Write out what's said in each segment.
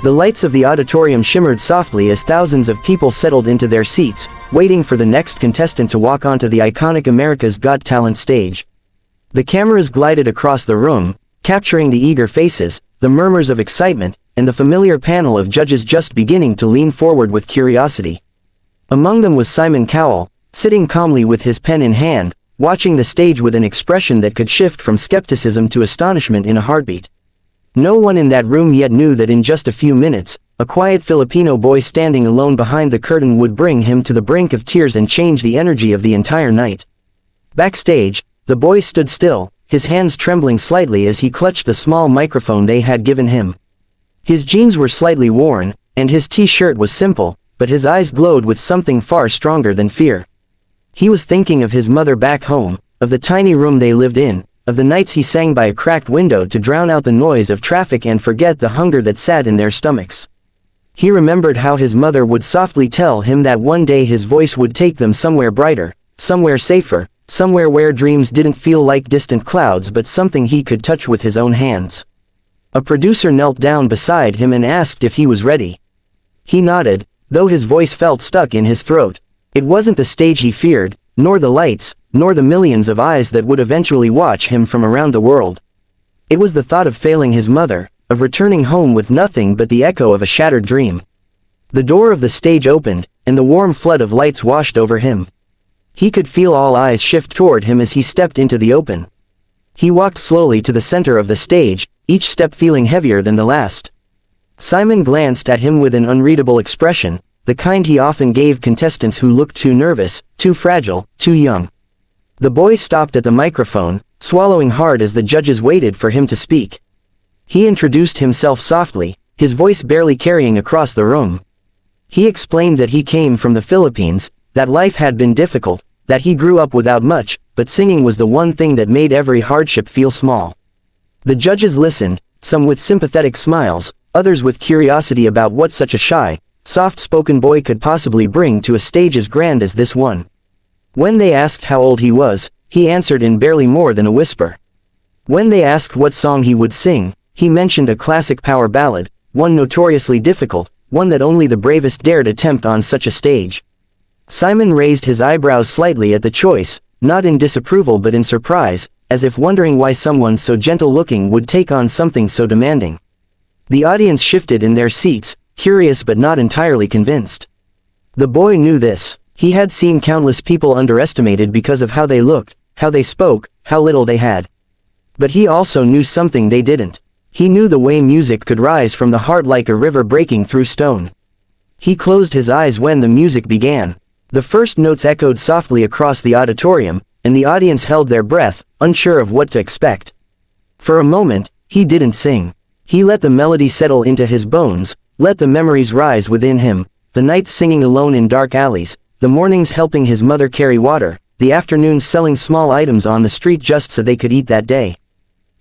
The lights of the auditorium shimmered softly as thousands of people settled into their seats, waiting for the next contestant to walk onto the iconic America's Got Talent stage. The cameras glided across the room, capturing the eager faces, the murmurs of excitement, and the familiar panel of judges just beginning to lean forward with curiosity. Among them was Simon Cowell, sitting calmly with his pen in hand, watching the stage with an expression that could shift from skepticism to astonishment in a heartbeat. No one in that room yet knew that in just a few minutes, a quiet Filipino boy standing alone behind the curtain would bring him to the brink of tears and change the energy of the entire night. Backstage, the boy stood still, his hands trembling slightly as he clutched the small microphone they had given him. His jeans were slightly worn, and his t-shirt was simple, but his eyes glowed with something far stronger than fear. He was thinking of his mother back home, of the tiny room they lived in, of the nights he sang by a cracked window to drown out the noise of traffic and forget the hunger that sat in their stomachs. He remembered how his mother would softly tell him that one day his voice would take them somewhere brighter, somewhere safer, somewhere where dreams didn't feel like distant clouds but something he could touch with his own hands. A producer knelt down beside him and asked if he was ready. He nodded, though his voice felt stuck in his throat. It wasn't the stage he feared, nor the lights, nor the millions of eyes that would eventually watch him from around the world. It was the thought of failing his mother, of returning home with nothing but the echo of a shattered dream. The door of the stage opened, and the warm flood of lights washed over him. He could feel all eyes shift toward him as he stepped into the open. He walked slowly to the center of the stage, each step feeling heavier than the last. Simon glanced at him with an unreadable expression, the kind he often gave contestants who looked too nervous, too fragile, too young. The boy stopped at the microphone, swallowing hard as the judges waited for him to speak. He introduced himself softly, his voice barely carrying across the room. He explained that he came from the Philippines, that life had been difficult, that he grew up without much, but singing was the one thing that made every hardship feel small. The judges listened, some with sympathetic smiles, others with curiosity about what such a shy, soft-spoken boy could possibly bring to a stage as grand as this one. When they asked how old he was, he answered in barely more than a whisper. When they asked what song he would sing, he mentioned a classic power ballad, one notoriously difficult, one that only the bravest dared attempt on such a stage. Simon raised his eyebrows slightly at the choice, not in disapproval but in surprise, as if wondering why someone so gentle-looking would take on something so demanding. The audience shifted in their seats, curious but not entirely convinced. The boy knew this. He had seen countless people underestimated because of how they looked, how they spoke, how little they had. But he also knew something they didn't. He knew the way music could rise from the heart like a river breaking through stone. He closed his eyes when the music began. The first notes echoed softly across the auditorium, and the audience held their breath, unsure of what to expect. For a moment, he didn't sing. He let the melody settle into his bones, let the memories rise within him, the nights singing alone in dark alleys, the mornings helping his mother carry water, the afternoons selling small items on the street just so they could eat that day.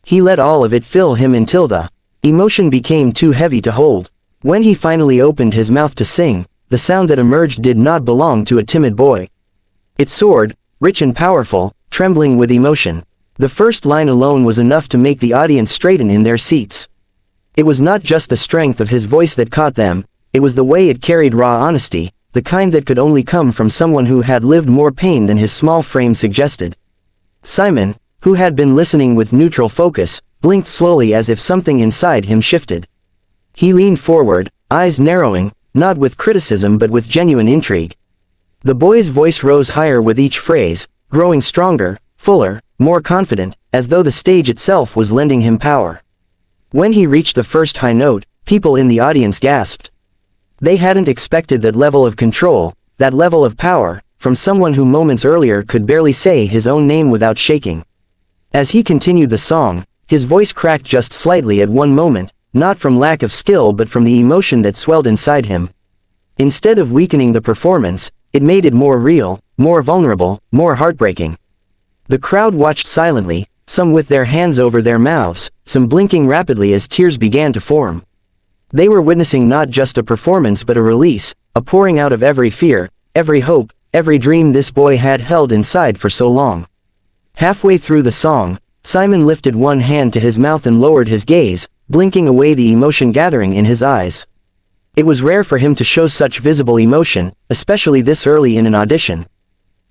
He let all of it fill him until the emotion became too heavy to hold. When he finally opened his mouth to sing, the sound that emerged did not belong to a timid boy. It soared, rich and powerful, trembling with emotion. The first line alone was enough to make the audience straighten in their seats. It was not just the strength of his voice that caught them, it was the way it carried raw honesty, the kind that could only come from someone who had lived more pain than his small frame suggested. Simon, who had been listening with neutral focus, blinked slowly as if something inside him shifted. He leaned forward, eyes narrowing, not with criticism but with genuine intrigue. The boy's voice rose higher with each phrase, growing stronger, fuller, more confident, as though the stage itself was lending him power. When he reached the first high note, people in the audience gasped. They hadn't expected that level of control, that level of power, from someone who moments earlier could barely say his own name without shaking. As he continued the song, his voice cracked just slightly at one moment, not from lack of skill but from the emotion that swelled inside him. Instead of weakening the performance, it made it more real, more vulnerable, more heartbreaking. The crowd watched silently, some with their hands over their mouths, some blinking rapidly as tears began to form. They were witnessing not just a performance but a release, a pouring out of every fear, every hope, every dream this boy had held inside for so long. Halfway through the song, Simon lifted one hand to his mouth and lowered his gaze, blinking away the emotion gathering in his eyes. It was rare for him to show such visible emotion, especially this early in an audition.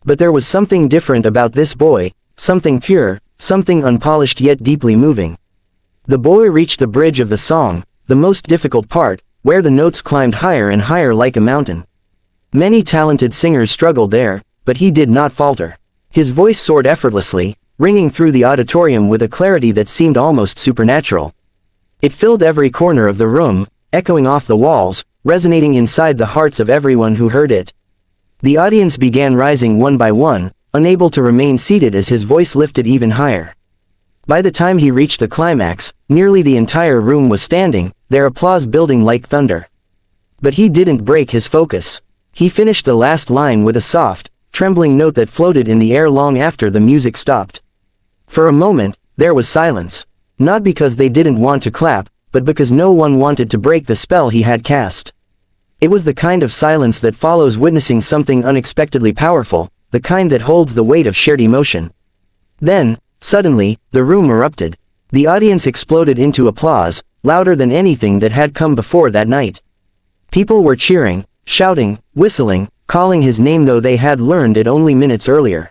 But there was something different about this boy, something pure, something unpolished yet deeply moving. The boy reached the bridge of the song, the most difficult part, where the notes climbed higher and higher like a mountain. Many talented singers struggled there, but he did not falter. His voice soared effortlessly, ringing through the auditorium with a clarity that seemed almost supernatural. It filled every corner of the room, echoing off the walls, resonating inside the hearts of everyone who heard it. The audience began rising one by one, unable to remain seated as his voice lifted even higher. By the time he reached the climax, nearly the entire room was standing, their applause building like thunder. But he didn't break his focus. He finished the last line with a soft, trembling note that floated in the air long after the music stopped. For a moment, there was silence. Not because they didn't want to clap, but because no one wanted to break the spell he had cast. It was the kind of silence that follows witnessing something unexpectedly powerful, the kind that holds the weight of shared emotion. Then, suddenly, the room erupted. The audience exploded into applause, louder than anything that had come before that night. People were cheering, shouting, whistling, calling his name though they had learned it only minutes earlier.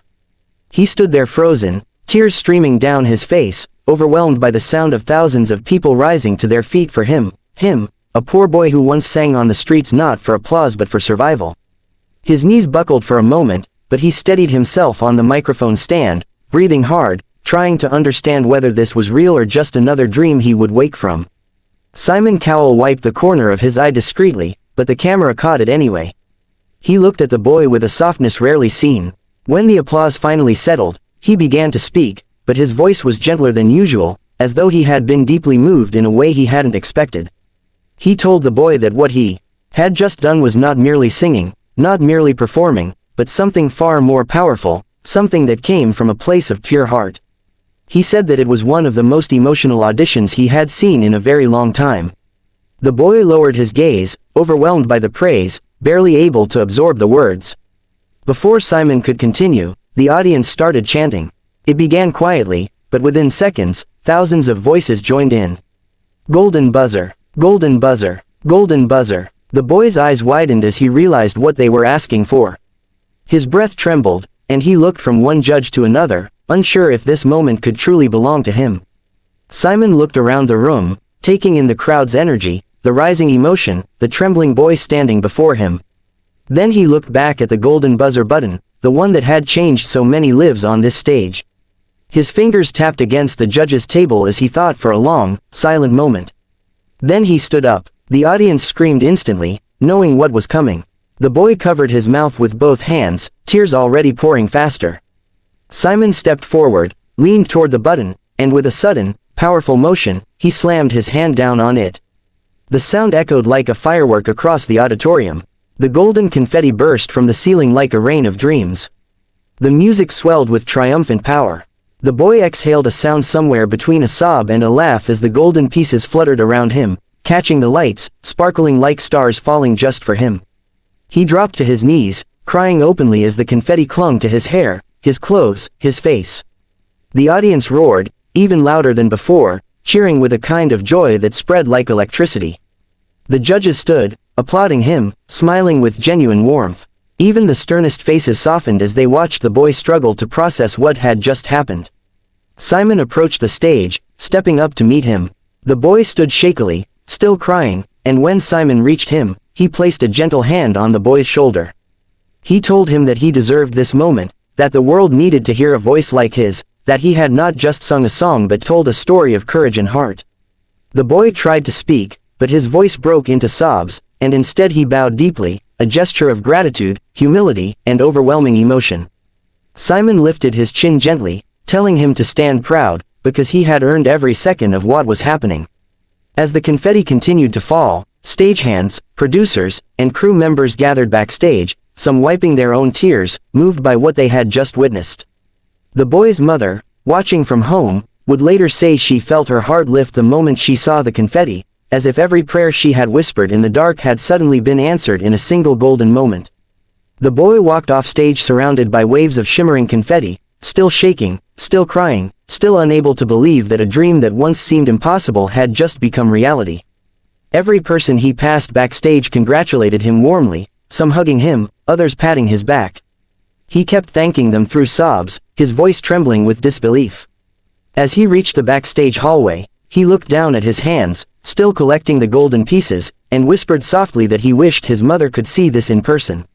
He stood there frozen, tears streaming down his face, overwhelmed by the sound of thousands of people rising to their feet for him, a poor boy who once sang on the streets not for applause but for survival. His knees buckled for a moment, but he steadied himself on the microphone stand, breathing hard, trying to understand whether this was real or just another dream he would wake from. Simon Cowell wiped the corner of his eye discreetly, but the camera caught it anyway. He looked at the boy with a softness rarely seen. When the applause finally settled, he began to speak, but his voice was gentler than usual, as though he had been deeply moved in a way he hadn't expected. He told the boy that what he had just done was not merely singing, not merely performing, but something far more powerful, something that came from a place of pure heart. He said that it was one of the most emotional auditions he had seen in a very long time. The boy lowered his gaze, overwhelmed by the praise, barely able to absorb the words. Before Simon could continue, the audience started chanting. It began quietly, but within seconds, thousands of voices joined in. Golden buzzer, golden buzzer, golden buzzer. The boy's eyes widened as he realized what they were asking for. His breath trembled, and he looked from one judge to another, unsure if this moment could truly belong to him. Simon looked around the room, taking in the crowd's energy, the rising emotion, the trembling boy standing before him. Then he looked back at the golden buzzer button, the one that had changed so many lives on this stage. His fingers tapped against the judge's table as he thought for a long, silent moment. Then he stood up. The audience screamed instantly, knowing what was coming. The boy covered his mouth with both hands, tears already pouring faster. Simon stepped forward, leaned toward the button, and with a sudden, powerful motion, he slammed his hand down on it. The sound echoed like a firework across the auditorium. The golden confetti burst from the ceiling like a rain of dreams. The music swelled with triumphant power. The boy exhaled a sound somewhere between a sob and a laugh as the golden pieces fluttered around him, catching the lights, sparkling like stars falling just for him. He dropped to his knees, crying openly as the confetti clung to his hair, his clothes, his face. The audience roared, even louder than before, cheering with a kind of joy that spread like electricity. The judges stood, applauding him, smiling with genuine warmth. Even the sternest faces softened as they watched the boy struggle to process what had just happened. Simon approached the stage, stepping up to meet him. The boy stood shakily, still crying, and when Simon reached him, he placed a gentle hand on the boy's shoulder. He told him that he deserved this moment, that the world needed to hear a voice like his, that he had not just sung a song but told a story of courage and heart. The boy tried to speak, but his voice broke into sobs, and instead he bowed deeply, a gesture of gratitude, humility, and overwhelming emotion. Simon lifted his chin gently, telling him to stand proud, because he had earned every second of what was happening. As the confetti continued to fall, stagehands, producers, and crew members gathered backstage, some wiping their own tears, moved by what they had just witnessed. The boy's mother, watching from home, would later say she felt her heart lift the moment she saw the confetti, as if every prayer she had whispered in the dark had suddenly been answered in a single golden moment. The boy walked off stage surrounded by waves of shimmering confetti, still shaking, still crying, still unable to believe that a dream that once seemed impossible had just become reality. Every person he passed backstage congratulated him warmly, some hugging him, others patting his back. He kept thanking them through sobs, his voice trembling with disbelief. As he reached the backstage hallway, he looked down at his hands, still collecting the golden pieces, and whispered softly that he wished his mother could see this in person.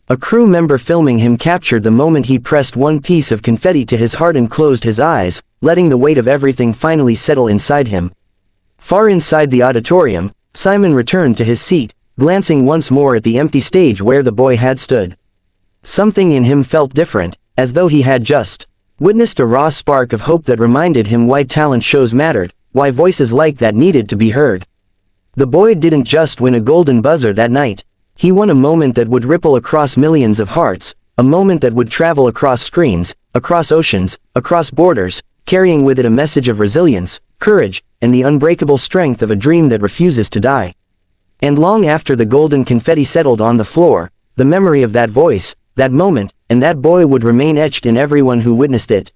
A crew member filming him captured the moment he pressed one piece of confetti to his heart and closed his eyes, letting the weight of everything finally settle inside him. Far inside the auditorium, Simon returned to his seat, glancing once more at the empty stage where the boy had stood. Something in him felt different, as though he had just witnessed a raw spark of hope that reminded him why talent shows mattered, why voices like that needed to be heard. The boy didn't just win a golden buzzer that night. He won a moment that would ripple across millions of hearts, a moment that would travel across screens, across oceans, across borders, carrying with it a message of resilience, courage, and the unbreakable strength of a dream that refuses to die. And long after the golden confetti settled on the floor, the memory of that voice, that moment, and that boy would remain etched in everyone who witnessed it.